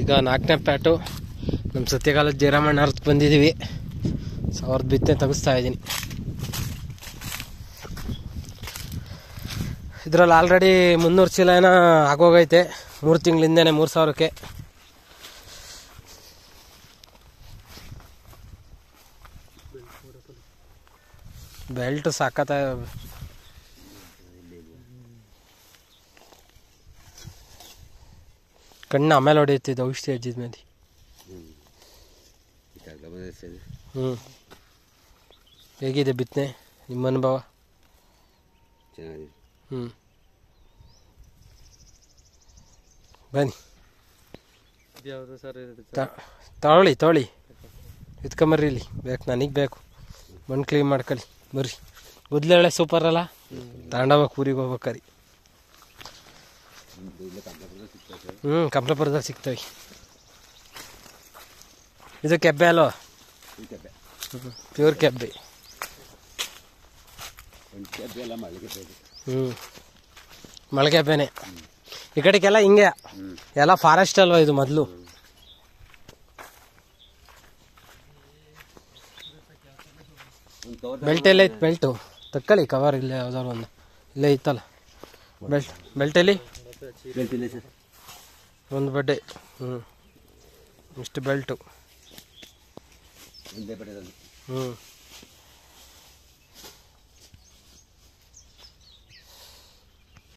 ಈಗ 4ನೇ ಪ್ಯಾಟು ನಮ್ಮ ಸತ್ಯಕಾಲದ ಜಯರಾಮಣ್ಣ ಅರ್ಥ ಬಂದಿದ್ದೀವಿ. ಅವ್ರದ್ದು ಬಿತ್ತನೆ ತೆಗಿಸ್ತಾ ಇದ್ದೀನಿ. ಇದರಲ್ಲಿ ಆಲ್ರೆಡಿ 300 ಚೀಲ ಏನೋ ಆಗೋಗೈತೆ 3 ತಿಂಗಳಿಂದನೇ 3000ಕ್ಕೆ. ಬೆಲ್ಟ್ ಸಾಕತ್ತ. ಕಣ್ಣು ಆಮೇಲೆ ಹೊಡೆಯುತ್ತಿದ್ದ ಔಷಧಿ ಹಚ್ಚಿದ ಮೇಲೆ. ಹೇಗಿದೆ ಬಿತ್ತನೆ ನಿಮ್ಮ ಅನುಭವ? ಬನ್ನಿ ತಗೊಳ್ಳಿ ಇದ್ಕೊಂಬರ್ರಿ. ಇಲ್ಲಿ ಬೇಕು, ನನಗೆ ಬೇಕು. ಮಣ್ಣು ಕ್ಲೀನ್ ಮಾಡ್ಕೊಳ್ಳಿ ಬರ್ರಿ. ಗುದ್ಲೆಳೆ ಸೂಪರ್ ಅಲ್ಲ, ತಾಂಡವಾಗ ಊರಿಗೆ ಹೋಗ್ಬೇಕರಿ. ಕಮಲಾಪುರದಲ್ಲಿ ಸಿಗ್ತವೆ. ಇದು ಕೆಬ್ಬೆ ಅಲ್ವ? ಪ್ಯೂರ್ ಕೆಬ್ಬೆ. ಮಳೆಗೆಬ್ಬೆನೆ. ಈ ಕಡೆಗೆಲ್ಲ ಹಿಂಗೆ ಎಲ್ಲ ಫಾರೆಸ್ಟ್ ಅಲ್ವಾ ಇದು ಮೊದಲು. ಬೆಲ್ಟ್ ಎಲ್ಲ ಐತೆ. ಬೆಲ್ಟು ತಕ್ಕಳಿ ಕವರ್ ಇಲ್ಲೇ ಯಾವ್ದಾದ್ರು ಒಂದು ಇಲ್ಲೇ ಇತ್ತಲ್ಲ ಬೆಲ್ಟಲ್ಲಿ ಒಂದು ಬಡ್ಡೆ. ಇಷ್ಟು ಬೆಲ್ಟು.